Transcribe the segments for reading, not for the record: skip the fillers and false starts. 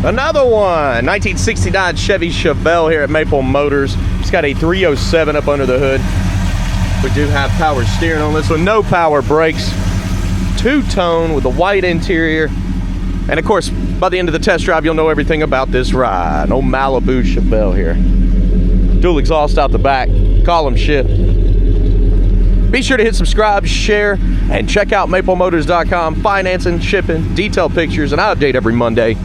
Another one, 1969 Chevy Chevelle here at Maple Motors. It's got a 307 up under the hood. We do have power steering on this one, no power brakes. Two-tone with a white interior. And of course, by the end of the test drive, you'll know everything about this ride. Old Malibu Chevelle here. Dual exhaust out the back, column shift. Be sure to hit subscribe, share, and check out maplemotors.com. Financing, shipping, detailed pictures, and I update every Monday.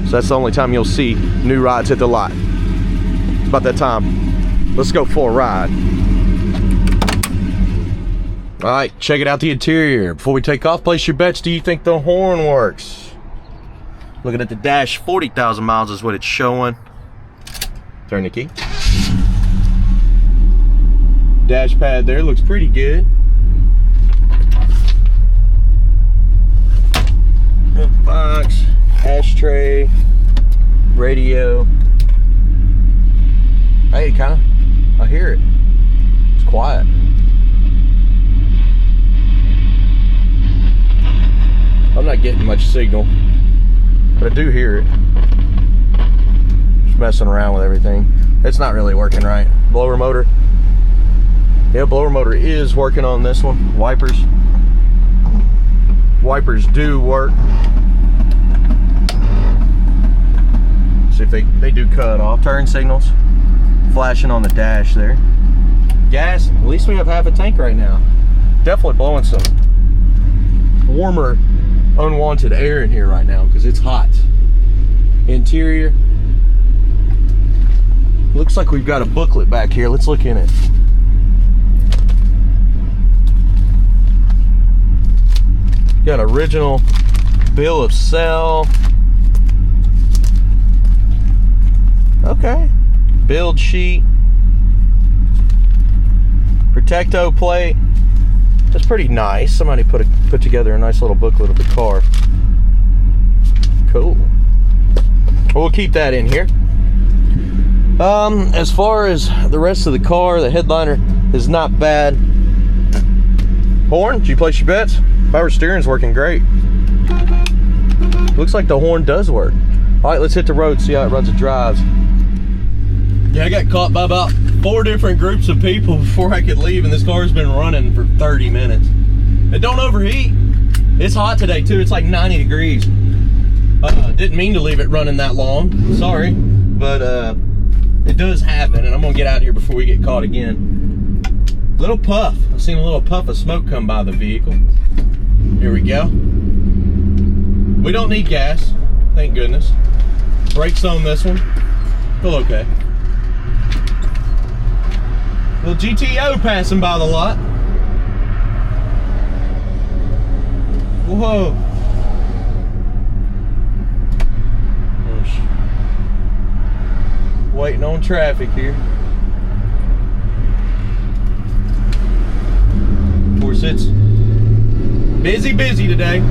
So that's the only time you'll see new rides hit the lot. It's about that time. Let's go for a ride. All right, check it out the interior. Before we take off, place your bets. Do you think the horn works? Looking at the dash, 40,000 miles is what it's showing. Turn the key. Dash pad there looks pretty good. Box, ashtray, radio. Hey, I hear it. It's quiet. I'm not getting much signal, but I do hear it. Just messing around with everything. It's not really working right. Blower motor. Yeah, blower motor is working on this one. Wipers do work. See if they do cut off. Turn signals flashing on the dash there. Gas, at least we have half a tank right now. Definitely blowing some warmer unwanted air in here right now because it's hot. Interior, looks like we've got a booklet back here. Let's look in it. Got original bill of sale. Okay, build sheet, Protecto plate. That's pretty nice. Somebody put together a nice little booklet of the car. Cool. We'll keep that in here. As far as the rest of the car, the headliner is not bad. Horn, did you place your bets? Power steering's working great. Looks like the horn does work. All right, let's hit the road, see how it runs and drives. Yeah, I got caught by about 4 different groups of people before I could leave, and this car's been running for 30 minutes. It don't overheat. It's hot today too. It's like 90 degrees. Didn't mean to leave it running that long. Sorry, but it does happen, and I'm gonna get out of here before we get caught again. Little puff. I've seen a little puff of smoke come by the vehicle. Here we go. We don't need gas, thank goodness. Brakes on this one. Feel okay. Little GTO passing by the lot. Whoa. Waiting on traffic here. Of course, it's busy today.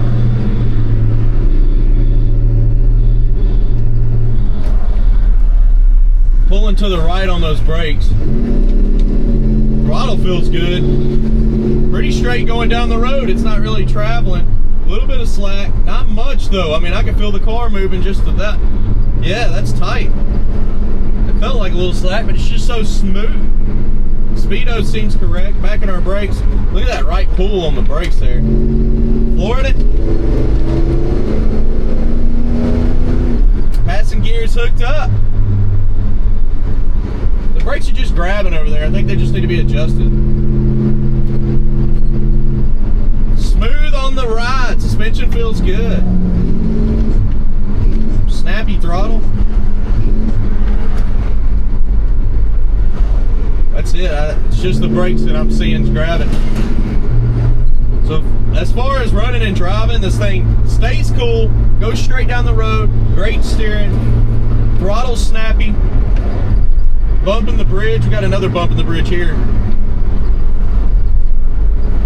Pulling to the right on those brakes. Throttle feels good. Pretty straight going down the road. It's not really traveling. A little bit of slack. Not much though. I mean, I can feel the car moving just to that. Yeah, that's tight. It felt like a little slack, but it's just so smooth. Speedo seems correct. Backing our brakes. Look at that right pull on the brakes there. Flooring it. Passing gears hooked up. The brakes are just grabbing over there. I think they just need to be adjusted. Smooth on the ride. Suspension feels good. Snappy throttle. That's it. It's just the brakes that I'm seeing grabbing. So as far as running and driving, this thing stays cool, goes straight down the road, great steering, throttle snappy. Bumping the bridge. We got another bump in the bridge here.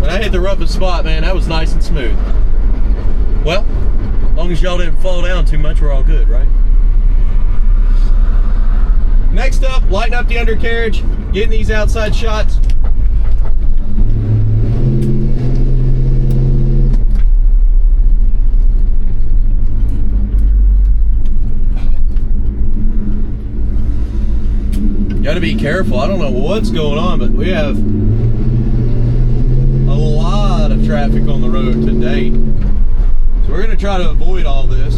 When I hit the roughest spot, man, that was nice and smooth. Well, as long as y'all didn't fall down too much, we're all good, right? Next up, lighten up the undercarriage, getting these outside shots. Got to be careful. I don't know what's going on, but we have a lot of traffic on the road today. So we're going to try to avoid all this.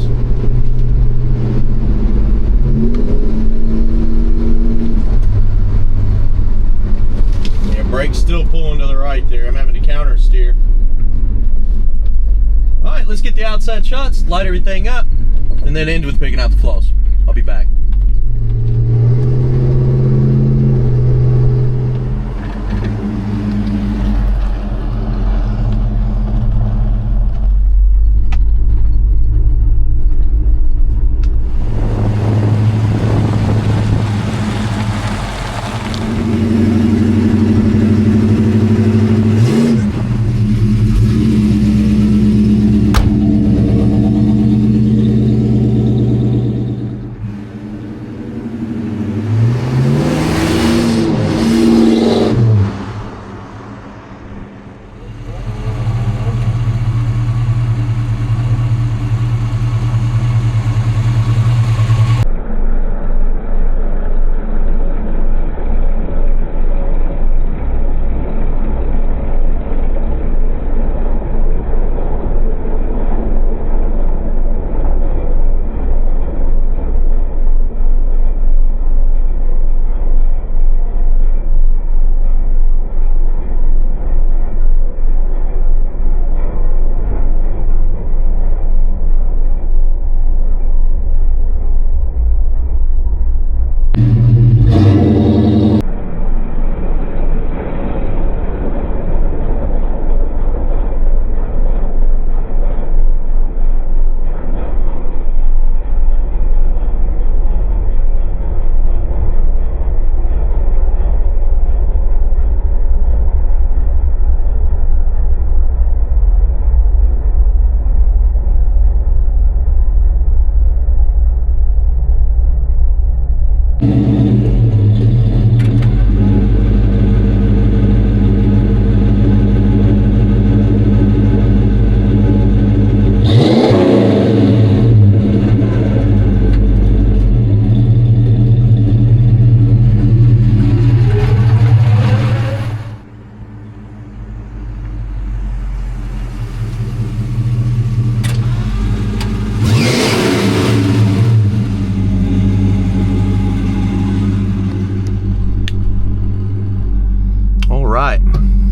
Yeah, brake's still pulling to the right there. I'm having to counter steer. All right, let's get the outside shots, light everything up, and then end with picking out the flaws. I'll be back.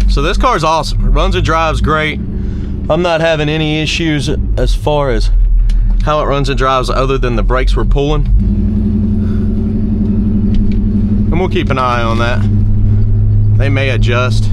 So this car's awesome. It runs and drives great. I'm not having any issues as far as how it runs and drives other than the brakes were pulling. And we'll keep an eye on that. They may adjust.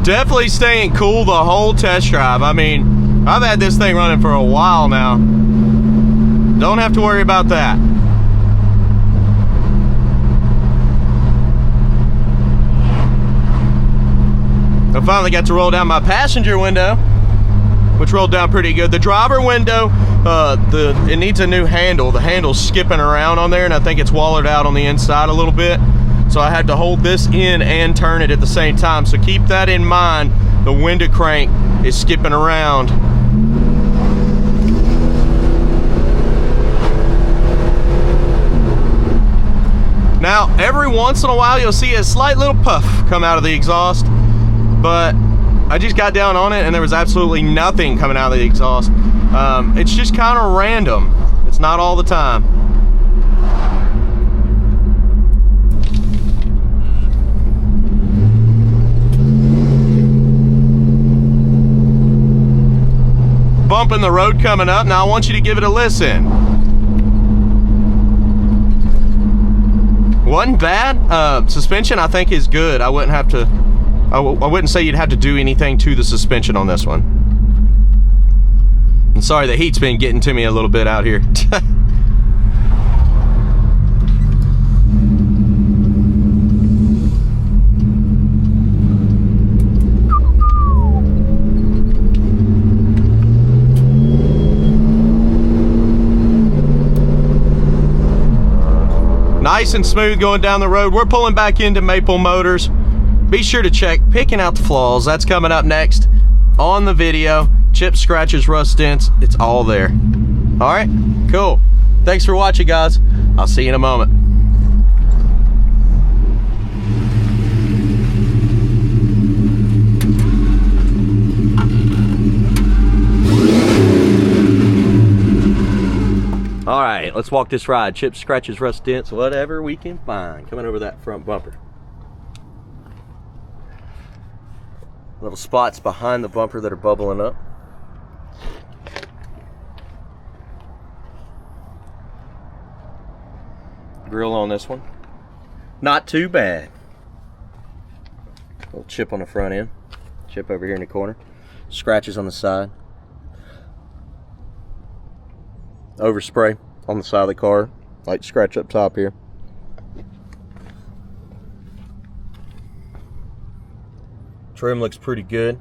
Definitely staying cool the whole test drive. I mean, I've had this thing running for a while now. Don't have to worry about that. I finally got to roll down my passenger window, which rolled down pretty good. The driver window, it needs a new handle. The handle's skipping around on there, and I think it's wallered out on the inside a little bit. So I had to hold this in and turn it at the same time. So keep that in mind. The window crank is skipping around. Now, every once in a while, you'll see a slight little puff come out of the exhaust, but I just got down on it and there was absolutely nothing coming out of the exhaust. It's just kind of random. It's not all the time. Bump in the road coming up. Now I want you to give it a listen. Wasn't bad. Suspension I think is good. I wouldn't have to, I wouldn't say you'd have to do anything to the suspension on this one. I'm sorry, the heat's been getting to me a little bit out here. Nice and smooth going down the road. We're pulling back into Maple Motors. Be sure to check Picking Out the Flaws. That's coming up next on the video. Chips, scratches, rust, dents, it's all there. All right, cool. Thanks for watching, guys. I'll see you in a moment. All right, let's walk this ride. Chips, scratches, rust, dents, whatever we can find. Coming over that front bumper. Little spots behind the bumper that are bubbling up. Grill on this one. Not too bad. Little chip on the front end. Chip over here in the corner. Scratches on the side. Overspray on the side of the car. Like scratch up top here. Trim looks pretty good.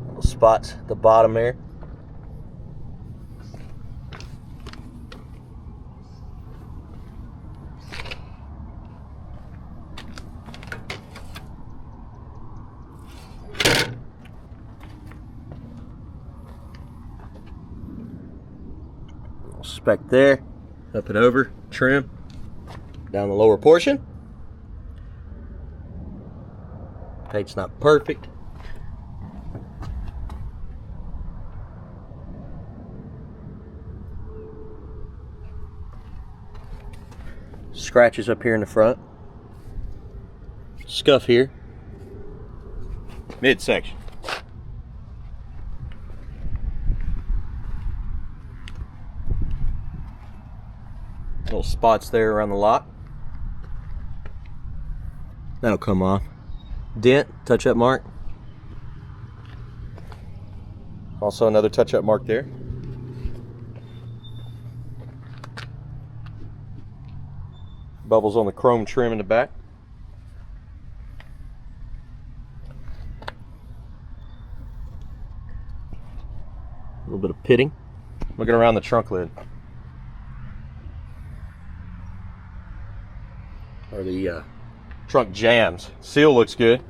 Little spots at the bottom there. Little speck there. Up and over. Trim. Down the lower portion. Paint's not perfect. Scratches up here in the front. Scuff here. Midsection. Little spots there around the lock. That'll come off. Dent, touch-up mark. Also another touch-up mark there. Bubbles on the chrome trim in the back. A little bit of pitting. Looking around the trunk lid. Or the trunk jams. Seal looks good.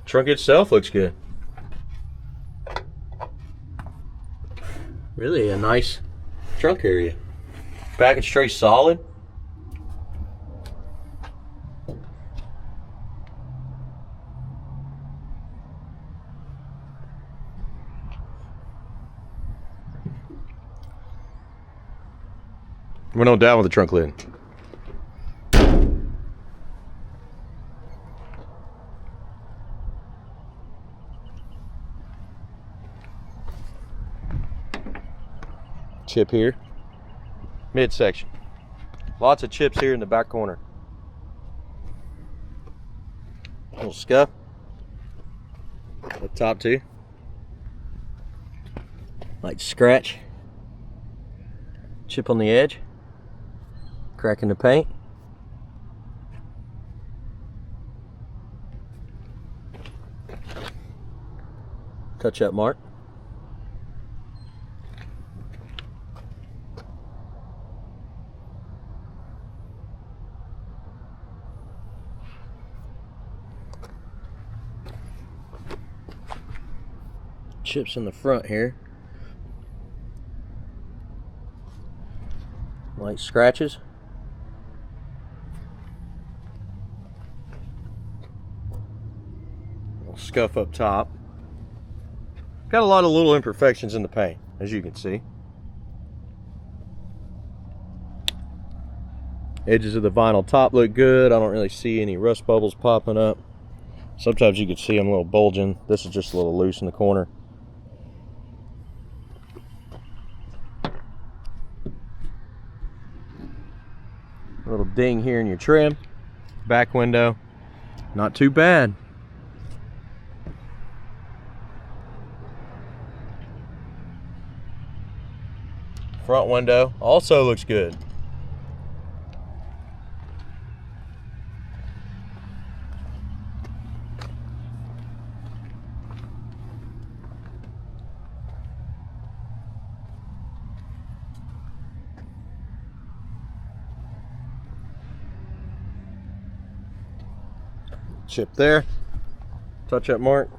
Trunk itself looks good. Really a nice trunk area. Package tray solid. We're not down with the trunk lid. Chip here. Midsection. Lots of chips here in the back corner. Little scuff. Up top too. Light scratch. Chip on the edge. Crack in the paint. Touch-up mark. Chips in the front here. Light scratches. Little scuff up top. Got a lot of little imperfections in the paint, as you can see. Edges of the vinyl top look good. I don't really see any rust bubbles popping up. Sometimes you can see them a little bulging. This is just a little loose in the corner. A little ding here in your trim. Back window, not too bad. Front window also looks good. Chip there. Touch up mark.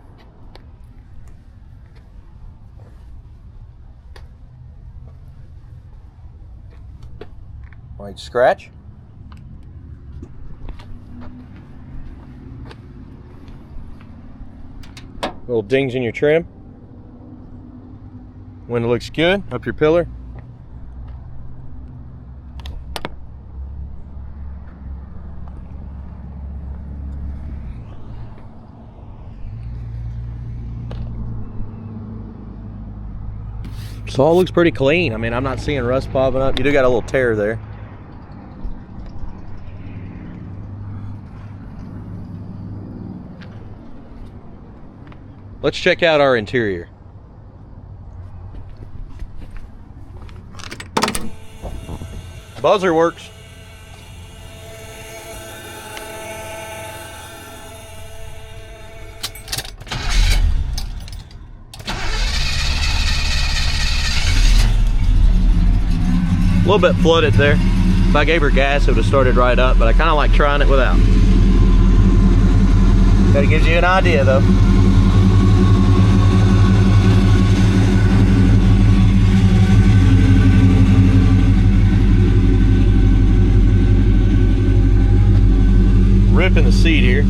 White scratch. Little dings in your trim. Window looks good. Up your pillar. So all looks pretty clean. I mean, I'm not seeing rust popping up. You do got a little tear there. Let's check out our interior. Buzzer works. A little bit flooded there. If I gave her gas, it would have started right up, but I kind of like trying it without. That gives you an idea though. Ripping the seat here.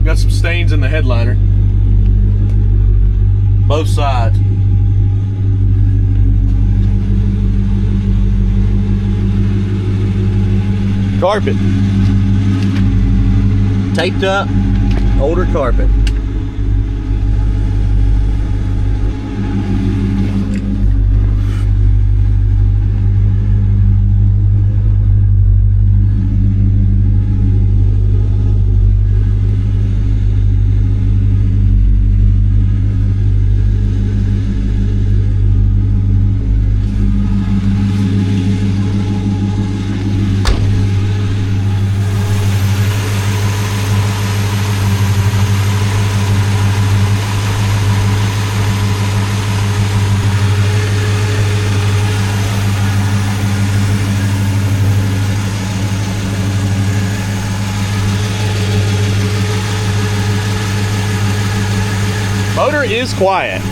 Got some stains in the headliner. Both sides. Carpet. Taped up, older carpet. Motor is quiet.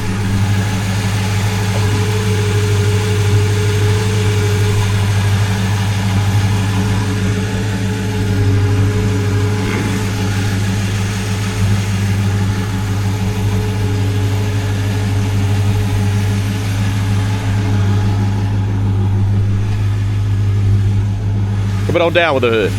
Coming on down with the hood.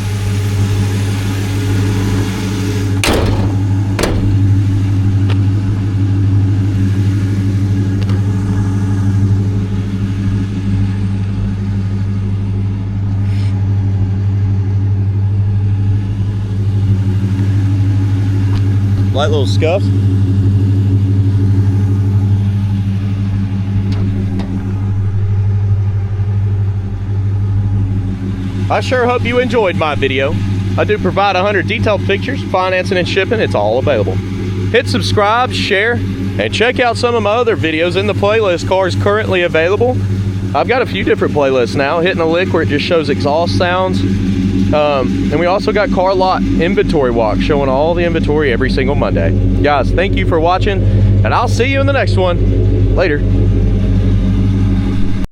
Light little scuffs. I sure hope you enjoyed my video. I do provide 100 detailed pictures, financing and shipping. It's all available. Hit subscribe, share, and check out some of my other videos in the playlist Cars Currently Available. I've got a few different playlists now. Hitting a lick where it just shows exhaust sounds. And we also got car lot inventory walk showing all the inventory every single Monday. Guys, thank you for watching, and I'll see you in the next one. Later.